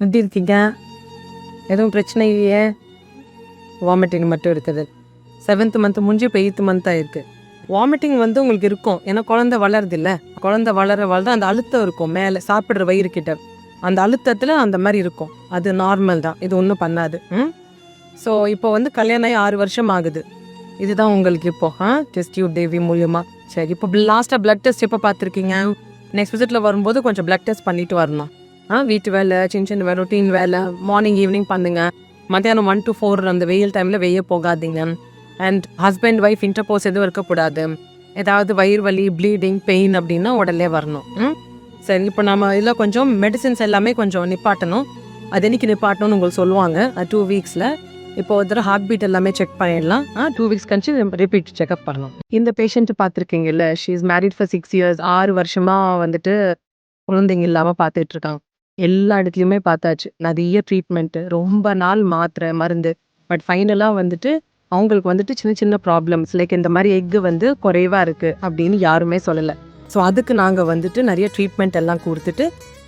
எப்படி இருக்கீங்க? எதுவும் பிரச்சனை இல்லையே? வாமிட்டிங் மட்டும் இருக்குது. 7th மந்த் முடிஞ்சு இப்போ 8th மந்த் ஆயிருக்கு. வாமிட்டிங் வந்து உங்களுக்கு இருக்கும். ஏன்னா குழந்தை வளருதில்ல. குழந்தை வளர அந்த அழுத்தம் இருக்கும் மேலே சாப்பிட்ற வயிறு கிட்ட. அந்த அழுத்தத்தில் அந்த மாதிரி இருக்கும். அது நார்மல் தான். இது ஒன்றும் பண்ணாது. ஸோ இப்போ வந்து கல்யாணம் ஆகி 6 வருஷம் ஆகுது. இதுதான் உங்களுக்கு இப்போ டெஸ்ட் டியூப் தேவி மூலியமாக. சரி, இப்போ லாஸ்ட்டாக பிளட் டெஸ்ட் எப்போ பார்த்துருக்கீங்க? நெக்ஸ்ட் விசிட்டில் வரும்போது கொஞ்சம் பிளட் டெஸ்ட் பண்ணிட்டு வரணும். வீட்டு வேலை, சின்ன வேலை, ரொட்டீன் வேலை மார்னிங் ஈவினிங் பண்ணுங்க. மத்தியானம் 1 to 4 அந்த வெயில் டைமில் வெளியே போகாதீங்க. அண்ட் ஹஸ்பண்ட் ஒய்ஃப் இன்டர்போஸ் எதுவும் இருக்கக்கூடாது. ஏதாவது வயிறு வலி, ப்ளீடிங், பெயின் அப்படின்னா உடனே வரணும். சரி, இப்போ நம்ம இதில் கொஞ்சம் மெடிசின்ஸ் எல்லாமே கொஞ்சம் நிப்பாட்டணும். அது என்னைக்கு நிப்பாட்டணும்னு உங்களுக்கு சொல்லுவாங்க 2 வீக்ஸில். இப்போ ஒரு தடவை ஹார்ட் பீட் எல்லாமே செக் பண்ணிடலாம். 2 வீக்ஸ் கழிச்சு ரிப்பீட் செக்அப் பண்ணணும். இந்த பேஷண்ட் பார்த்துருக்கீங்கல்ல, she is married for 6 years. 6 வருஷமாக வந்துட்டு குழந்தைங்க இல்லாமல் பார்த்துட்டு இருக்காங்க. எல்லா இடத்துலையுமே பார்த்தாச்சு. நிறைய ட்ரீட்மெண்ட்டு, ரொம்ப நாள் மாத்திரை மருந்து. பட் ஃபைனலாக வந்துட்டு அவங்களுக்கு வந்துட்டு சின்ன சின்ன ப்ராப்ளம்ஸ் லைக் இந்த மாதிரி எக்கு வந்து குறைவாக இருக்குது அப்படின்னு யாருமே சொல்லலை. ஸோ அதுக்கு நாங்கள் வந்துட்டு நிறைய ட்ரீட்மெண்ட் எல்லாம் கொடுத்துட்டு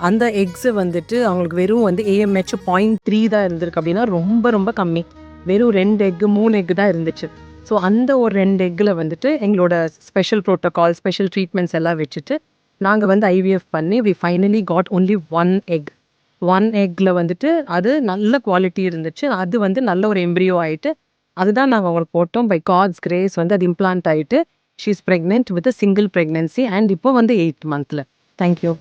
அந்த எக்ஸு வந்துட்டு அவங்களுக்கு வெறும் வந்து AMH 0.3 தான் இருந்திருக்கு. அப்படின்னா ரொம்ப ரொம்ப கம்மி. வெறும் 2 எக்கு 3 எக்கு தான் இருந்துச்சு. ஸோ அந்த ஒரு 2 எக்கில் வந்துட்டு எங்களோட ஸ்பெஷல் ப்ரோட்டோகால், ஸ்பெஷல் ட்ரீட்மெண்ட்ஸ் எல்லாம் வச்சுட்டு நாங்கள் வந்து IVF பண்ணி we finally got only 1 egg. 1 எக்கில் வந்துட்டு அது நல்ல குவாலிட்டி இருந்துச்சு. அது வந்து நல்ல ஒரு எம்ப்ரியோ ஆகிட்டு அதுதான் நாங்கள் அவங்களுக்கு போட்டோம். பை காட்ஸ் கிரேஸ் வந்து அது இம்ப்ளான்ட் ஆகிட்டு she is pregnant with single pregnancy and இப்போ வந்து 8th மந்த்தில். தேங்க்யூ.